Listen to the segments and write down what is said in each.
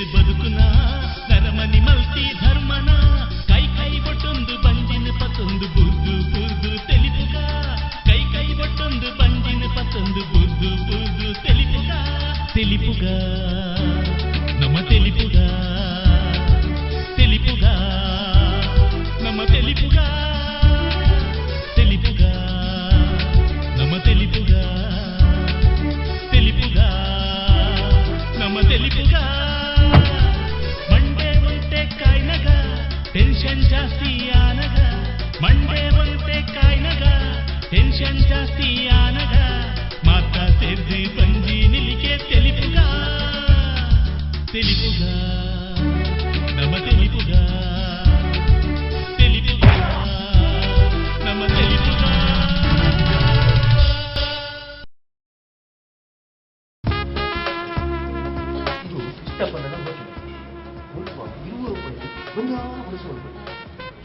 ಇದು ಬದುಕುನ ನರಮನಿ ಮಲ್ತಿ ಧರ್ಮನ ಕೈ ಕೈ ಬೊಟ್ಟೊಂದು ಬಂಜಿನ ಪತ್ತೊಂದು ಬುರ್ದು ಬುರ್ದು ತೆಲಿಪುಗ ಕೈ ಕೈ ಬೊಟ್ಟೊಂದು ಬಂಜಿನ ಪತ್ತೊಂದು ಬುರ್ದು ಬುರ್ದು ತೆಲಿಪುಗ ತೆಲಿಪುಗ ನಮ್ಮ ತೆಲಿಪುಗ ತೆಲಿಪುಗ ನಮ್ಮ ತೆಲಿಪುಗ ತೆಲಿಪುಗ ನಮ್ಮ ತೆಲಿಪುಗ ತೆಲಿಪುಗ ನಮ್ಮ ತೆಲಿಪುಗ ಮಂಡೆ ಒಂಟೆ ಕಾಯ್ನಗ ಟೆನ್ಷನ್ ಜಾಸ್ತಿ ಆನಗ ಮಂಡೆ ಒಂಟೆ ಕಾಯ್ನಗ ಟೆನ್ಷನ್ ಜಾಸ್ತಿ ಆನಗ ಮಾತ ಸೇರ್ದು ಬಂಜಿ ನಿಲಿಕೆ ತೆಲಿಪುಗ ತೆಲಿಪುಗ ನಮ್ಮ ತೆಲಿಪುಗ ತೆಲಿಪುಗ ನಮ್ಮ ತೆಲಿಪುಗ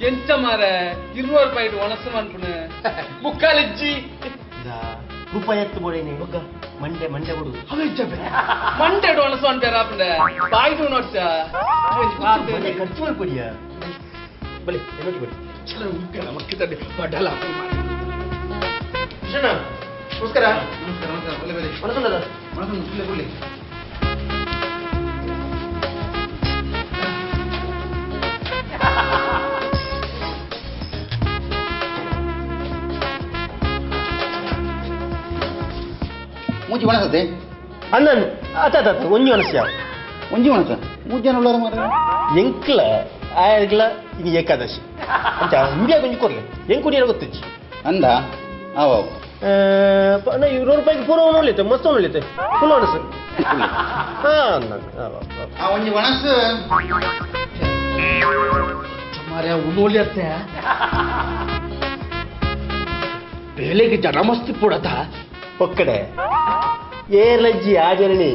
ಎಂತ ಮಾರ 200 ರೂಪಾಯಿ ಒಣಸು ಅನ್ಪುಣ ಮುಕ್ಕಾಲಿಜ್ಜಿ ರೂಪಾಯಿ ಎತ್ತು ಬೋಡೇನೆ ಬೊಗ್ಗ ಮಂಡೆ ಮಂಡೆ ಕೊಡು ಮಂಡೆ ಒಣಸು ಅನ್ಪೇರ ಆಪುಂಡ ಬಾಯ್ದು ನೋಡ್ಸ ಖರ್ಚು ಮಾಡ್ಕೊಡಿಯ ಬಲೆ ನೋಡಿ ಬಡಿ ಚಲೋ ಉಂಟಲ್ಲ ಮಕ್ಕಳು ಬಡಲ ಕೃಷ್ಣ ನಮಸ್ಕಾರ ನಮಸ್ಕಾರ ನಮಸ್ಕಾರ ಬಲೆ ಬಲೆ ಮನಸ್ಸಲ್ಲ ಮನಸ್ಸು ಕೊಡ್ಲಿ ಮೂಜಿ ಒಣಸತ್ತೆ ಅನ್ನ ಅತ್ತ ಒಂಜಿ ಮನಸ್ಯ ಒಂಜಿ ಒಣಸ ಮೂಜನ ಉಳ್ಳಾರ ಮಾರ ಎಂಕ್ಲ ಆಯ್ಲ ಇದು ಏಕಾದಶಿ ಅಂತ ಇಂಡಿಯಾ ಕೊಂಚ ಕೊಡ್ಲೆ ಹೆಂಗ್ ಕುಡಿಯೋ ಗೊತ್ತಿಚ್ಚಿ ಅಂದ ಅವ 200 ರೂಪಾಯಿಗೆ ಪೂರ್ವ ನೋಡ್ಲಿತ್ತೆ ಮಸ್ತ್ ನೋಡ್ಲಿತ್ತೆ ಫುಲ್ ಒಣಸು ಆ ಒಂಜಿ ಒಣಸ ಮಾರ್ಯ ಉಳ್ಳೋಳಿ ಅತ್ತೆ ಬೇಲೆಗೆ ಜನ ಮಸ್ತಿ ಪುಡತ ಒಕ್ಕಡೆ ಏರ್ಲಜ್ಜಿ ಆಚರಣೆ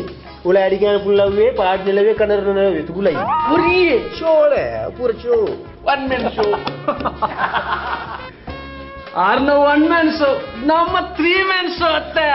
ಉಳ ಅಡಿಗೆ ಪುಲ್ಲವೇ ಪಾಟ್ ನಿಲವೇ ಕನ್ನಡ ತುಗುಲೈ ಪುರಿ ಶೋಳೆ ಪೂರ ಶೋ 1 ಮ್ಯಾನ್ ಶೋ ಆರ್ನ 1 ಮ್ಯಾನ್ ಶೋ ನಮ್ಮ 3 ಮ್ಯಾನ್ ಶೋ ಅತ್ತೆ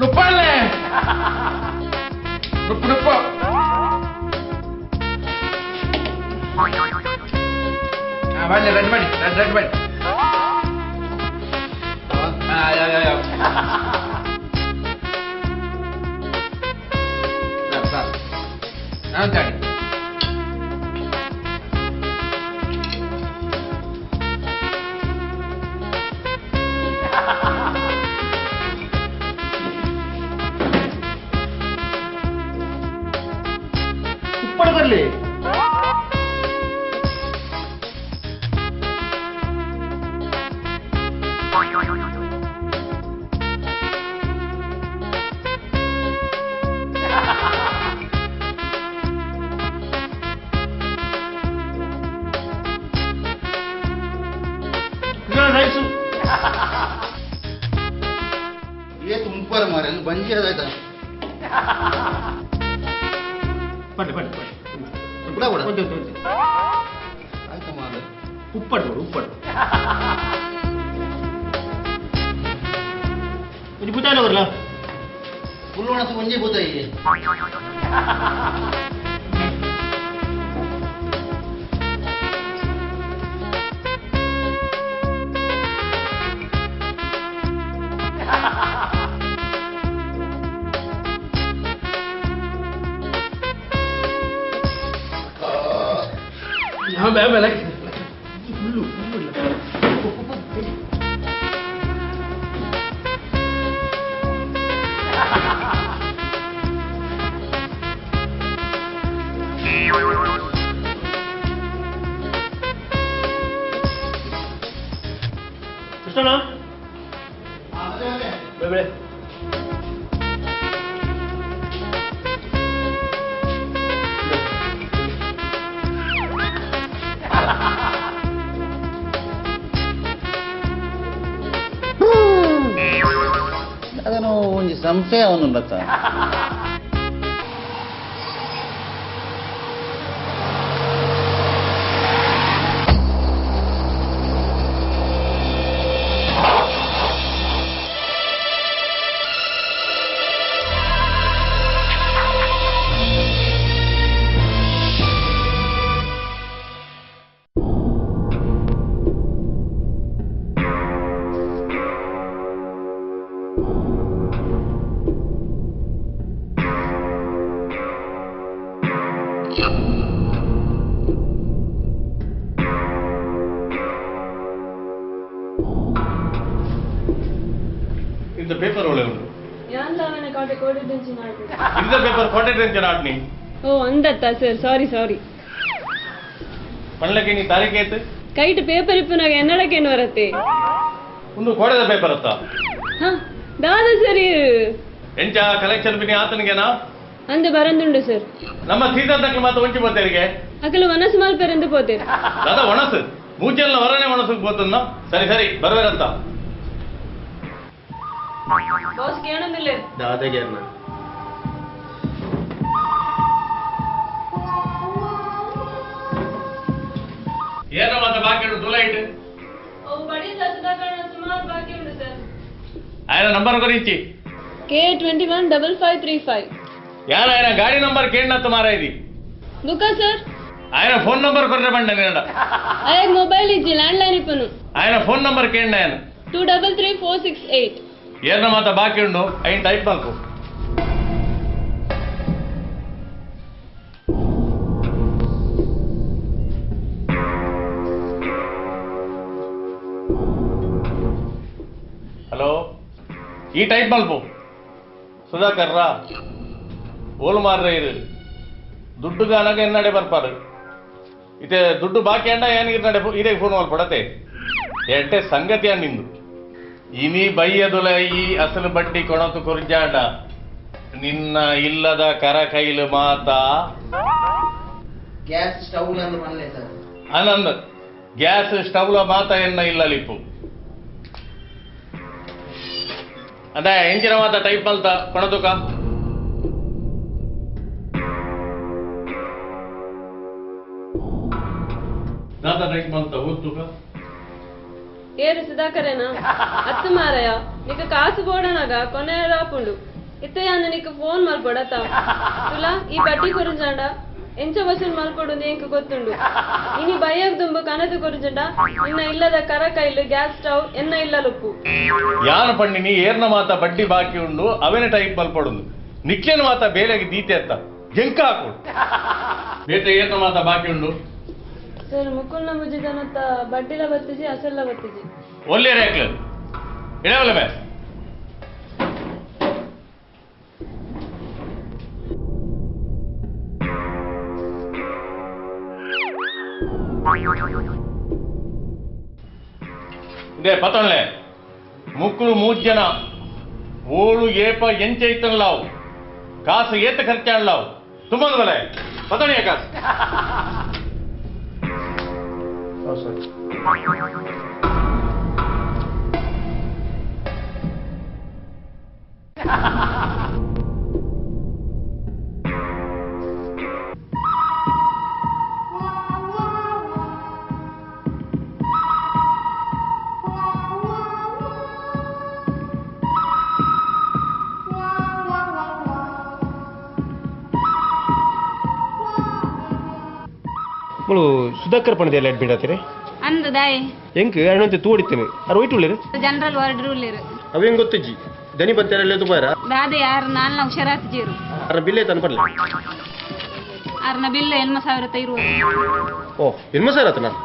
ರೂಪಾಯಲ್ಲೇ ರೂಪ ಮಾಡಿ ರೆಡ್ ಮಾಡಿ ರೆಡ್ ಮಾಡಿ ಗಾಡಿ ಉಪ್ಪಳ ಬರ್ಲಿ ರೈಸು ಏತು ಮುಂಪಾರ ಮಾರ ಬಂಜಿ ಅದಾಯ್ತ ಬನ್ನಿ ಬನ್ನಿ ಕೂಡ ಕೂಡ ಬನ್ನಿ ಆಯ್ತು ಮಾರ ಉಪ್ಪಟ್ಟು ಇದು ಬುತ್ತಾನ ಬರಲ್ಲ ಫುಲ್ ಒಣಸು ಒಂಜಿ ಬೂತಾಯಿ यहाँ मैं लग ಕೃಷ್ಣಣ್ಣ ಬೆಳೆ ಅದನ್ನು ಒಂಜಿ ಸಂಶಯ ಅವನುಂಡತ್ತ In the paper ole undu. ಯಾಂದವನ Kaate ಕೋಡಿದಂಚಿ Nadu. In the paper ಕೋಟೆದಂಚಿ ನಾಡ್ನಿ. ಓ ಅಂದತ್ತ ಸರ್ ಸಾರಿ. ಪಣ್ಣಲಕ್ಕೆ ನೀ ತಾರೀಖೆ ಐತೆ? ಕೈಟ್ ಪೇಪರ್ ಇಪ್ಪನಾಗ ಎನ್ನಡಕ್ಕೇನು ಬರತ್ತೆ? ಒಂದು ಕೋಡೆದ ಪೇಪರ್ ಅತ್ತ. ಹಾ ದಾದ ಸರಿ. ಎಂಚ ಕಲೆಕ್ಷನ್ ಬಿನಿ ಆತನಿಗೆನಾ? ಅಂದೆ ಬರಂದುಂಡು ಸರ್. ನಮ್ಮ ಸೀತಾದಕ್ಕೆ ಮಾತು ಒಂಚಿ ಬೋತೇರಿಗೆ. ಅಕಲು ಮನಸ್ಸು ಮಾಲ್ಪೆರೆಂದು ಪೋತೇರು. ದಾದ ಒಣಸು. ಮೂಜೆಲ್ಲ ಹೊರನೆ ಒಣಸಕ್ಕೆ ಬೋತನ್ನ. ಸರಿ ಬರಬೇರಂತ. ಬಾಸ್ ಕೇಳೋದಿಲ್ಲ. ದಾದಾಗೆ ಅನ್ನ ಏನ ಮಾತ ಬಾಕಿ ಉಂಟು ತುಲ ಇಟ್ಟು? ಓ ಬಡಿ ಸಸದಾಕಣ ಸುಮಾರು ಬಾಕಿ ಉಂಟು ಸರ್. ಆಯ್ನ ನಂಬರ್ ಕೊರಿಚಿ. K215535. ಯಾರ ಗಾಡಿ ನಂಬರ್ ಕೇಳನತ್ತ ಮಾರ ಇದಿ. ಬುಕಾ ಸರ್. ಆಯ್ನ ಫೋನ್ ನಂಬರ್ ಕೊರ್ರೆ ಬಂಡ ನೀಡ. ಆಯ್ ಮೊಬೈಲ್ ಇಜ್ಜಿ ಲ್ಯಾಂಡ್ ಲೈನ್ ಇಪ್ಪನು. ಆಯ್ನ ಫೋನ್ ನಂಬರ್ ಕೇಳನ ಆಯ್ನ. 233468. ಏನ ಮಾತ ಬಾಕಿ ಉಂಡು ಐನ್ ಟೈಪ್ ಮಾಡ್ಕೊ. ಹಲೋ ಈ ಟೈಪ್ ಮಲ್ಪು ಸುಧಾಕರ್ರ ಓಲು ಮಾರ್ರೆ ಇರು ದುಡ್ಡು ಗಾನಾಗ ಎನ್ನಡೆ ಬರ್ಪಾರು ಇತೆ ದುಡ್ಡು ಬಾಕಿ ಅಂಡ ಏನಿಗೆ ನಡೆ ಇದೇ ಫೋನ್ ಮಲ್ಪಡತೆ ಎಂಟೆ ಸಂಗತಿ ನಿಂದು ಇನಿ ಬೈಯದುಲ ಈ ಅಸಲು ಬಡ್ಡಿ ಕೊಣತು ಕುರ್ಜಾಂಡ ನಿನ್ನ ಇಲ್ಲದ ಕರ ಕೈಲು ಮಾತಾ ಗ್ಯಾಸ್ ಸ್ಟವ್ ನಂದು ಮಲ್ಲೆ ಸರ್ ಆನಂದ್ ಗ್ಯಾಸ್ ಸ್ಟವ್ಲ ಮಾತ ಎನ್ನ ಇಲ್ಲಲಿಪ್ಪು ಅದ ಎಂಚಿನ ಮಾತ ಟೈಪ್ ಮಲ್ತ ಕೊಣತುಕ ದಾದ ಟೈಪ್ ಮಲ್ತ ಓದ್ತುಕ ಏರು ಸುಧಾಕರೇನಾ ಅತ್ತು ಮಾರಯ ನಿಕ ಕಾಸು ಬೋಡನಗ ಕೊನೆ ರಾಪುಂಡು ಇತ್ತಯ್ಯನ ನಿಕ ಫೋನ್ ಮಲ್ಪೊಡತ ತುಲಾ ಈ ಬಡ್ಡಿ ಕೊರುಂಜಾಂಡ ಎಂಚ ವಸೂಲ್ ಮಲ್ಪೊಡು ನೀಕ ಗೊತ್ತುಂಡು ಇನಿ ಬಯ್ಯಾಗ ದುಂಬು ಕನದು ಕೊರುಂಜಂಡ ಇನ್ನ ಇಲ್ಲದ ಕರ ಕೈಲು ಗ್ಯಾಸ್ ಸ್ಟವ್ ಎನ್ನ ಇಲ್ಲಲುಪ್ಪು ಯಾನ ಪಂಡಿನಿ ಏರ್ನ ಮಾತ ಬಡ್ಡಿ ಬಾಕಿ ಉಂಡು ಅವೇನೆ ಟೈಪ್ ಮಲ್ಪೊಡುಂದು ನಿಕ್ಲೇನ ಮಾತ ಬೇಲೆಗೆ ದೀತೆ ಅತ್ತ ಜಂಕ ಹಾಕೊಡು ಬೇಟೆ ಏರ್ನ ಮಾತ ಬಾಕಿ ಉಂಡು ಸರ್ ಮುಕ್ಕುಲ್ನ ಮುಜಿದನತ್ತ ಬಡ್ಡಿಲ ಬತ್ತಿಜಿ ಅಸಲ್ಲ ಬತ್ತಿಜಿ ಒಳ್ಳೆ ರೇಕ್ಲ ಇಡವಲ್ಲ ಬೇ ಇದೇ ಪತ್ತೊಳ್ಳೆ ಮುಕ್ಕಳು 3 ಜನ ಓಳು ಏಪ ಎಂಚೈತನ್ಲಾವು ಕಾಸು ಏತ ಖರ್ಚಾಡ್ಲಾವು ತುಂಬಂದು ಬಲೆ ಪತ್ತೊಳ್ಳಿಯ ಕಾಸು ಮಳು ಸುಧಾಕರ್ ಪಣದೆಲ್ಲ ಅಡ್ಮಿಟ್ ಆತೀರಿ ಅಂದು ದಾಯಿ ಹೆಂಗೆ ಅಣ್ಣಂತೆ ತೋಡಿತೇನೆ ಅವ್ರು ಒಯ್ಟುಳ್ಳೇರು ಜನರಲ್ ವಾರ್ಡ್ ರೂಲಿರು ಅವು ಹೆಂಗೆ ಗೊತ್ತಜ್ಜಿ ದನಿ ಬಂತಾರಲ್ಲ ತುಬಾರ ದಾದೆ ಯಾರು ನಾಲ್ನ ಹುಷಾರಾತ್ ಜೀರು ಅರ ಬಿಲ್ ಐತೆ ಅನ್ಪರ್ಲಿ ಅರ್ನ ಬಿಲ್ 80,000 ಇರುವುದು ಓ ಎನ್ಮ ಸರ್ ಆತ ನಾನು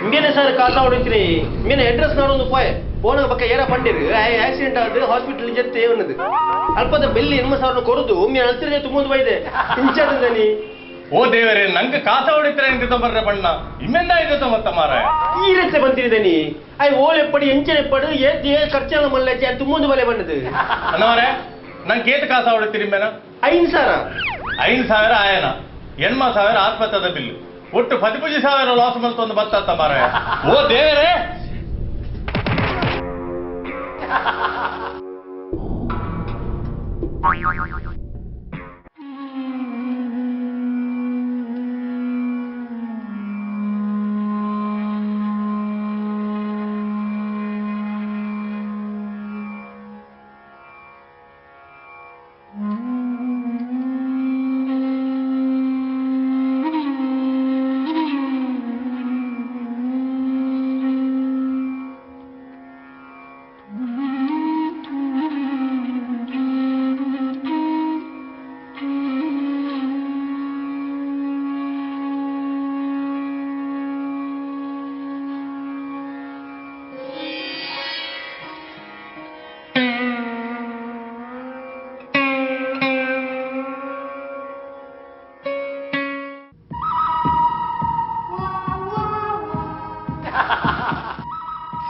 ಇಂಗೇನೆ ಸರ್ ಕಾಸ ಹೊಡಿತೀರಿ ಇಂಗೇನೆ ಅಡ್ರೆಸ್ ನಾಡೊಂದು ಪೋಯ್ ಫೋನ್ ಪಕ್ಕ ಏರ ಪಂಡಿರು ಆಕ್ಸಿಡೆಂಟ್ ಆದ್ರೆ ಹಾಸ್ಪಿಟಲ್ ಜೊತೆ ఉన్నది ಅಲ್ಪದ ಬೆಲ್ಲಿ 80,000 ಕೊಡುದು ಒಮ್ಮೆ ಅಳ್ತಿರದೆ ತುಂಬೊಂದು ಬೈದೆ ಇಂಚಾದ ನೀ ಓ ದೇವರೇ ನಂಗೆ ಕಾಸ ಹೊಡಿತಾರೆ ಎಂತ ಬರ್ರೆ ಬಣ್ಣ ಇಮ್ಮೆಂದ ಆಯ್ತು ಮತ್ತ ಮಾರ ಈ ರೀತಿ ಬಂದಿರಿದೆ ನೀ ಐ ಓಲೆಪ್ಪಡಿ ಎಂಚನೆಪ್ಪಡು ಏ ಖರ್ಚೆಲ್ಲ ಮಲ್ಲೆಚ್ಚೆ ಅದು ತುಂಬೊಂದು ಬಲೆ ಬಣ್ಣದು ಅನ್ನವರೇ ನಂಗೆ ಕೇತ ಕಾಸ ಹೊಡಿತೀರಿ ಮೇನ 5,000 ಆಯನ 80,000 ಆಸ್ಪತ್ರೆದ ಬಿಲ್ಲು ಒಟ್ಟು 15,000 ಲಾಸ್ ಮಲ್ತೊಂದು ಬತ್ತ ಮಾರ ಓ ದೇವರೇ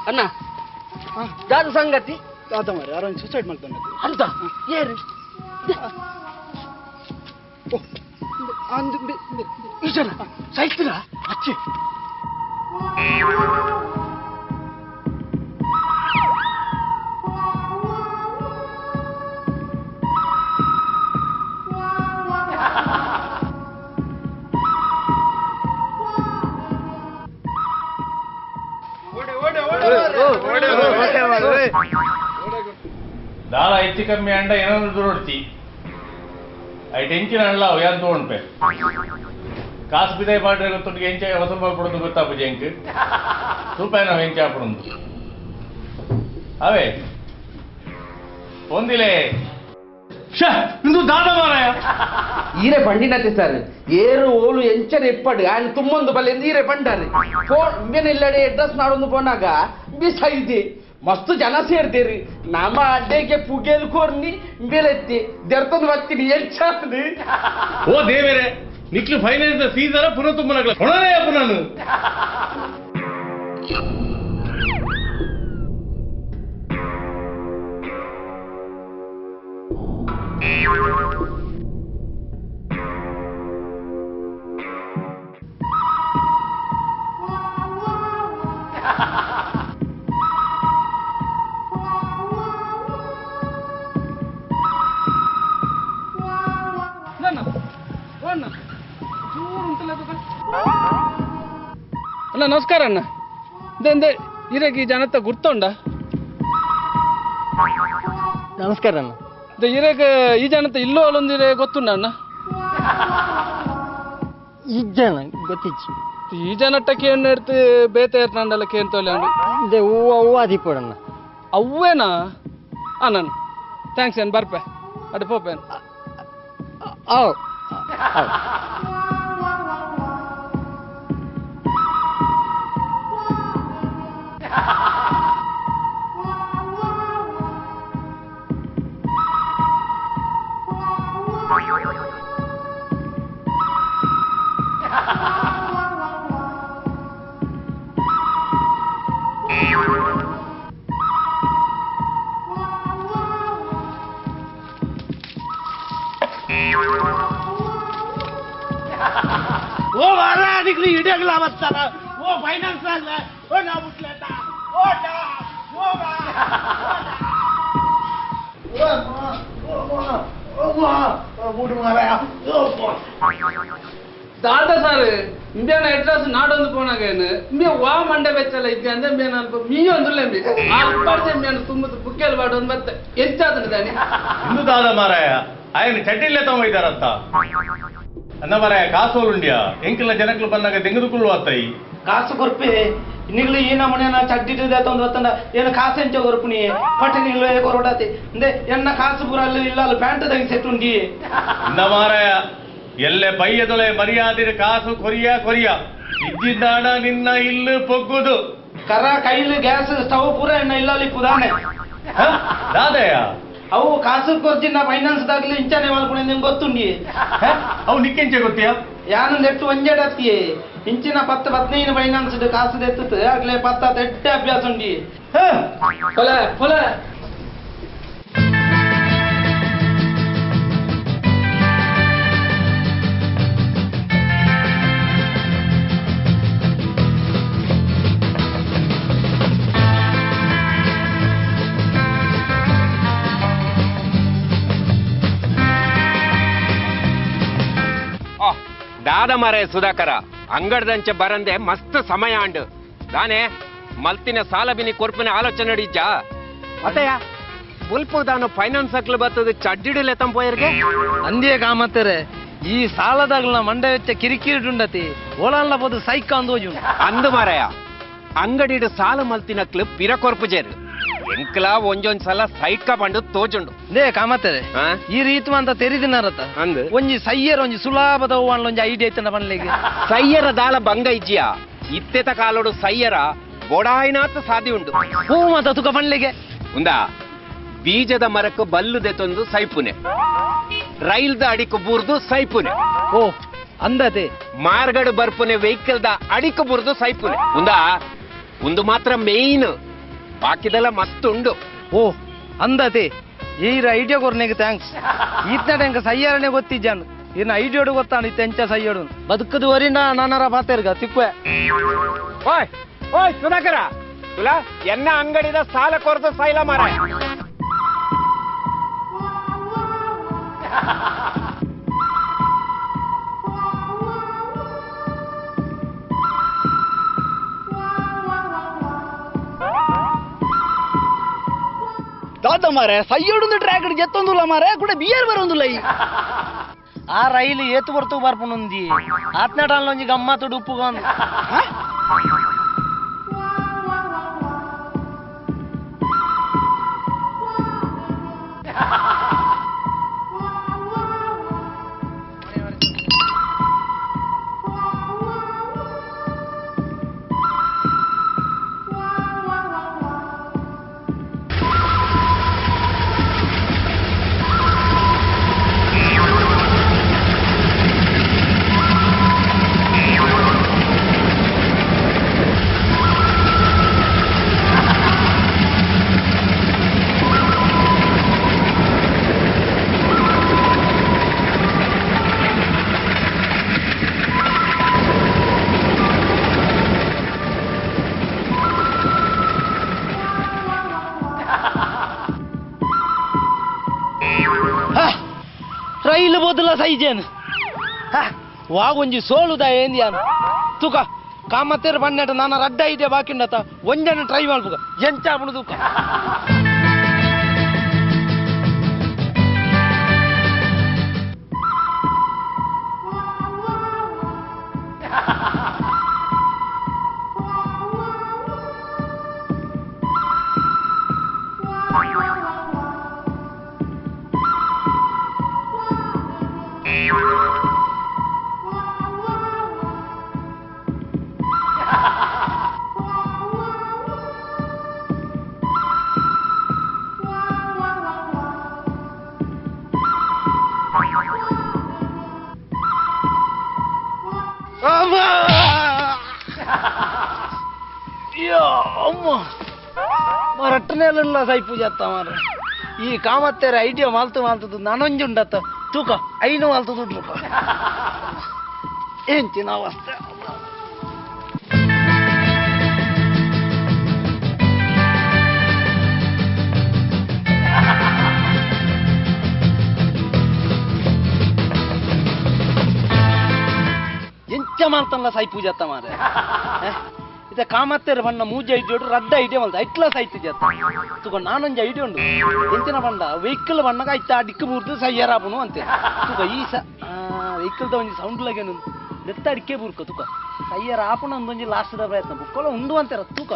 ಅಣ್ಣ ದಾದ ಸಂಗತಿ ಆತ ಮಾರಿ ಯಾರೋ ಸೂಸೈಡ್ ಮಾಡ್ತಾನೆ ಅಂತ ಏರು ಈ ಜನ ಸೈತಿರ ಅಚ್ಚಿ ದಾಳ ಹೆಚ್ಚು ಕಮ್ಮಿ ಅಂಡ ಏನಾದ್ರು ದುರೊಡ್ತಿ ಐ ಟೆನ್ಷನ್ ಅಲ್ಲ ಯಾರು ತಗೊಂಡ್ಪೆ ಕಾಸು ಬಿದಾಯ ಮಾಡ್ರೆ ಗೊತ್ತೊಟ್ಟಿಗೆ ಹೆಂಚ ಹೊಸ ಮಾಡ್ಕೊಡೋದು ಗೊತ್ತಾಪುಜಿ ಹೆಂಕ್ ರೂಪಾಯಿ ನಾವು ಹೆಂಚ ಹಾಕೊಡೋದು ಅವೇ ಒಂದಿಲೆ ಇಂದು ದಾದ ಮಾರಾಯ ಈರೆ ಪಂಡಿನತೆ ಸರ್ ಏರು ಓಲು ಎಂಚನೆ ಎಪ್ಪಡು ఆయన ತುಂಬೊಂದು ಬಲೆ ಈರೆ ಪಂಡಾರೆ ಫೋನ್ ಇಂಗೇನಿಲ್ಲಡೆ ಅಡ್ರೆಸ್ ನಾಡೊಂದು ಪೋನಾಗ ಬಿಸೈದೆ ಮಸ್ತ್ ಜನ ಸೇರ್ದೇರಿ ನಮ್ಮ ಅಡ್ಡೆಗೆ ಪುಗೇಲ್ ಕೋರ್ನಿ ಬೇಲೆತ್ತಿ ದೆರ್ತನ ಬರ್ತೀನಿ ಎಂಚಾತ್ನಿ ಓ ದೇವರೇ ನಿಕ್ಲು ಫೈನಾನ್ಸ್ ಸೀಸರ ಪುನಃ ತುಂಬನಗ್ಲ ಹೊಣನೇ ಪುನಃ ಅಣ್ಣ ನಮಸ್ಕಾರ ಅಣ್ಣ ಇದಂದೆ ಇರಗಿ ಜನತ ಗುರ್ತೊಂಡ ನಮಸ್ಕಾರ ಅಣ್ಣ ಇರಗ ಈ ಜನತ ಇಲ್ಲೋ ಅಲ್ಲೊಂದಿರೆ ಗೊತ್ತುಂಡ ಅಣ್ಣ ಈ ಜನ ಗೊತ್ತಿಚ್ಚಿ ಈ ಜನಟ್ಟಕ್ಕೆ ಏನು ಎಡ್ತು ಬೇತೆ ಇರ್ತಂಡಲ್ಲ ಕೇಳ್ತೋಲೆ ಅಂಡು ಹೂವು ಹೂವು ಅದಿಪ್ಪಡಣ್ಣ ಅವ್ವೇನಾ ಅಣ್ಣ ಥ್ಯಾಂಕ್ಸ್ ಏನು ಬರ್ಪೆ ಅದು ಪೋಪೇನು ಓ ವಾರಾದಿಗಳು ಇಡಗಲ ಅವತ್ತಾರ ಓ ಫೈನಾನ್ಸ್ ಅಲ್ಲ ಓ ನಾ ಮುಟ್ಲೇಟ ಓ ನಾ ದಾದಾ ಸರ್ ಇಂಡಿಯನ್ ಅಡ್ರೆಸ್ ನಾಡೊಂದು ಪೋನಾಗೇನು ಇಂಬೆ ವಾ ಮಂಡೆ ಬೆಚ್ಚಲ್ಲ ಇದ್ದೆ ಅಂದ್ರೆ ಇಂಬೆ ನಾನು ಮೀ ಒಂದುಲ್ಲ ಇಂಬೆ ಅಲ್ಪಾಡ್ದೆ ಇಂಬೆ ತುಂಬ ಬುಕ್ಕೇಲ್ ಬಾಡು ಒಂದು ಮತ್ತೆ ಎಷ್ಟಾದ್ರೆ ದಾನಿ ಇಂದು ದಾದ ಮಾರಾಯ ఆయన ಚಡ್ಡಿಲ್ಲೇ ತಗೊಂಡಿದ್ದಾರಂತ ಅನ್ನ ಮಾರಾಯ ಕಾಸೋಲುಂಡ್ಯಾ ಎಂಕಿಲ್ಲ ಜನಕ್ಲು ಬಂದಾಗ ತೆಗೆದುಕೊಳ್ಳು ಅತ್ತೈ ಕಾಸು ಕೊರ್ಪೆ ನಿಗ್ಲು ಈ ನಮ್ಮನೆನ ಚಡ್ಡಿದ ತಂದು ವತ್ತಂಡ ಏನು ಕಾಸು ಎಂಚ ಕೊರ್ಪುನಿ ಪಟ್ಟಿ ನಿಗ್ಲು ಕೊರಡಾತಿ ಅಂದೆ ಎನ್ನ ಕಾಸು ಪೂರ ಅಲ್ಲಿ ಇಲ್ಲ ಅಲ್ಲಿ ಪ್ಯಾಂಟ್ ತೆಗಿ ಸೆಟ್ ಉಂಡಿ ಇಂದ ಮಾರಾಯ ಎಲ್ಲೆ ಬೈಯದೊಲೆ ಮರ್ಯಾದಿರ ಕಾಸು ಕೊರಿಯ ಇದ್ದಿದ್ದಾಡ ನಿನ್ನ ಇಲ್ಲು ಪೊಗ್ಗುದು ಕರ ಕೈಲು ಗ್ಯಾಸ್ ಸ್ಟವ್ ಪೂರ ಎನ್ನ ಇಲ್ಲ ಅಲ್ಲಿ ಪುದಾನೆ ದಾದಯ್ಯ ಅವು ಕಾಸು ಕೊರ್ಜಿನ ಫೈನಾನ್ಸ್ ದಾಗ್ಲಿ ಇಂಚಾನೆ ಮಾಡ್ಕೊಂಡು ನಿಮ್ಗೆ ಗೊತ್ತುಂಡಿ ಅವು ನಿಕ್ಕೆಂಚೆ ಗೊತ್ತಿಯಾ ಯಾನೊಂದು ಎಟ್ಟು ಒಂಜೆಡತ್ತಿ ಇಂಚಿನ 10-15 ಫೈನಾನ್ಸ್ ಕಾಸು ಎತ್ತುತ್ತೆ ಆಗ್ಲೇ 10 ಅಭ್ಯಾಸ ಉಂಡಿ ಫಲ ಫಲ ದಾದ ಮಾರೇ ಸುಧಾಕರ ಅಂಗಡದಂಚೆ ಬರಂದೆ ಮಸ್ತ್ ಸಮಯ ಅಂಡು ದಾನೆ ಮಲ್ತಿನ ಸಾಲ ಬಿನಿ ಕೊರ್ಪಿನ ಆಲೋಚನೆ ನಡೀಜಾ ಅತ್ತಯ್ಯ ಸ್ವಲ್ಪ ದಾನು ಫೈನಾನ್ಸ್ ಹಾಕ್ಲು ಬರ್ತದೆ ಚಡ್ಡಿಡಿಲೆ ತಂಪೋಯರ್ಗೆ ಅಂದೇ ಕಾಮತ್ತರೆ ಈ ಸಾಲದಾಗ್ಲ ಮಂಡೆ ವೆಚ್ಚ ಕಿರಿಕಿರಿ ಉಂಡತಿ ಓಳಲ್ಲ ಬೋದು ಸೈಕ ಅಂದೋಜು ಅಂದು ಮಾರಾಯ ಅಂಗಡಿಡು ಸಾಲ ಮಲ್ತಿನಕ್ಲು ಪಿರ ಕೊರ್ಪುಜೇರು ಎಂಕ್ಲ ಒಂಜೊಂದ್ ಸಲ ಸೈಕ ಬಂಡು ತೋಜುಂಡು ದೇ ಕಾಮತ್ತರೆ ಈ ರೀತಿ ಅಂತ ತೆರಿದಿನಾರತ ಅಂದು ಒಂಜಿ ಸಯ್ಯರ್ ಒಂಜಿ ಸುಲಭದ ಒಂಜಿ ಐಡಿಯಾ ಐತನ ಬನ್ಲಿಗೆ ಸಯ್ಯರ ದಾಲ ಬಂಗ ಇಜ್ಜಿಯ ಇತ್ತೆತ ಕಾಲೋಡು ಸಯ್ಯರ ಬೊಡಾಯಿನಾತ್ ಸಾದಿ ಉಂಡು ಹೂ ಮತ ತುಕ ಬನ್ಲಿಗೆ ಉಂದಾ ಬೀಜದ ಮರಕ್ಕೆ ಬಲ್ಲುದೆತೊಂದು ಸೈಪುನೆ ರೈಲ್ದ ಅಡಿಕು ಬೂರ್ದು ಸೈಪುನೆ ಓ ಅಂದತೆ ಮಾರ್ಗಡು ಬರ್ಪುನೆ ವೆಹಿಕಲ್ದ ಅಡಿಕು ಬುರ್ದು ಸೈಪುನೆ ಉಂದಾ ಒಂದು ಮಾತ್ರ ಮೇಯ್ನ್ ಬಾಕಿದೆಲ್ಲ ಮಸ್ತ್ ಉಂಡು ಓ ಅಂದತೆ ಈರ ಐಡಿಯಾ ಕೊರ್ನೆಗೆ ಥ್ಯಾಂಕ್ಸ್ ಈತ್ನ ಎಂಕ ಸಯ್ಯಾರನೆ ಗೊತ್ತಿಜ್ಜಾನು ಇನ್ನು ಐಡಿಯೋಡು ಗೊತ್ತಾನು ಇತ್ತ ಎಂಚ ಸಯ್ಯೋಡು ಬದುಕದು ವರಿನ ನಾನಾರ ಪಾತೇರ್ಗ ತಿಕ್ವೆ ಓಯ್ ಓಯ್ ಸುಧಾಕರ ತುಲಾ ಎನ್ನ ಅಂಗಡಿದ ಸಾಲ ಕೊರದು ಸೈಲ ಮಾರ ದಾದ ಮಾರೆ ಸಯ್ಯೋಡು ಟ್ರ್ಯಾಕ್ ಜೆತ್ತೊಂದುಲ್ಲ ಮಾರೆ ಕೂಡ ಬಿಯರ್ ಬರೊಂದುಲ್ಲ ಈ ಆ ರೈಲು ಏತು ಬರ್ತು ಬರ್ಪುನುಂದಿ ಆತ್ನಾಟಂಲೊಂಜಿ ಗಮ್ಮತ್ತುಡು ಉಪ್ಪುಗೊಂದು ರೈಲು ಬದಲ ಸೈಜೇನು ವಾಗೊಂಜಿ ಸೋಲುದ ಏನ್ಯಾನು ತುಕ ಕಾಮತ್ತೇರು ಬಣ್ಣೆಟ ನಾನು ರಡ್ಡ ಇದೆ ಬಾಕಿಂಡತ ಒಂಜನ ಟ್ರೈ ಮಾಡ್ಬೇಕ ಎಂಚ ಬಿಡು ತುಕ ಅಯ್ಯೋ ಅಮ್ಮ ಮರಟ್ಟನೆಲ್ಲ ಸೈಪು ಜತ್ತ ಮಾರ ಈ ಕಾಮತ್ತೇರ ಐಡಿಯಾ ಮಾಲ್ತದು ನಾನೊಂಜುಂಡತ್ತ ತೂಕ ಐನು ಮಾಲ್ತು ದುಡ್ಡು ಎಂಚಿನ ಅವಸ್ಥೆ ಎಂಚ ಮಾಲ್ತಲ್ಲ ಸೈಪು ಜತ್ತ ಮಾರ ಇತ್ತೆ ಕಾಮತ್ತೇರ ಬಣ್ಣ ಮೂಜೆ ಐಡಿಯಾ ರಡ್ಡ ಐಡಿಯಾ ಮಲ್ತ ಐಟ್ಲ ಸೈತು ಜತ್ತ ತುಕ ನಾನೊಂಜಿ ಐಡಿಯಾ ಉಂಡು ಎಂಚಿನ ಬಂಡ ವೆಹಿಕಲ್ ಬಣ್ಣಗ ಐತ ಡಿಕ್ಕು ಬೂರ್ದು ಸಯ್ಯರಾಪುನು ಅಂತೆ ತುಕ ಈ ವೆಹಿಕಲ್ದ ಒಂಜಿ ಸೌಂಡ್ ಲಗೇನು ನೆತ್ತ ಅಡಿಕೆ ಬೂರ್ಕ ತುಕ ಸಯ್ಯರ ಆಪುನ ಒಂದೊಂಜಿ ಲಾಸ್ಟ್ದ ಪ್ರಯತ್ನ ಬುಕ್ಕಲ ಉಂಡು ಅಂತಾರ ತೂಕ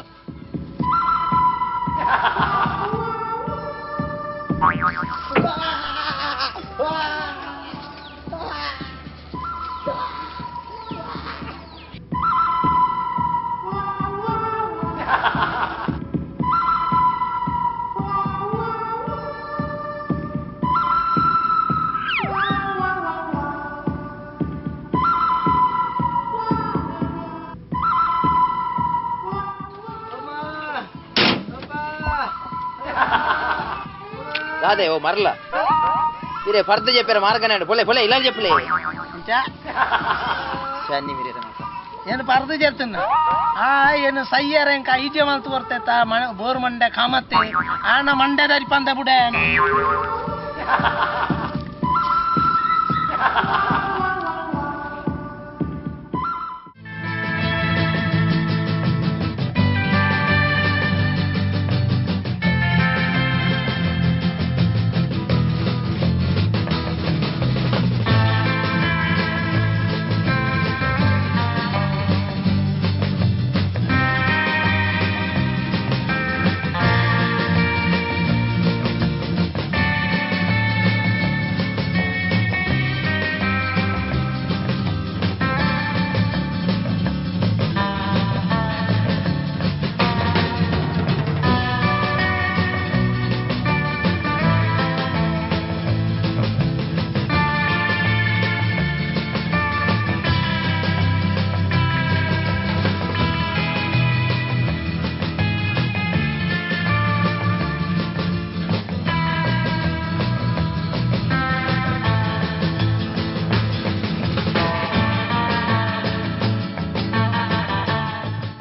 అదే ఓ మరల మీరే ఫర్ద చెప్పారు మార్గనాడు పొలే పొలే ఇలా చెప్పలే మీరే ಏನು ಪರ್ದು చెప్తున్నా ಏನು ಸಯ್ಯಾರ ಇಂಕ ಐಡಿಯಾ ಮಾಲ್ತು ಬರ್ತೈತ ಬೋರ್ ಮಂಡೆ ಕಾಮತ್ತೆ ಆನ ಮಂಡೆ ದರಿ ಪಂದ ಬುಡ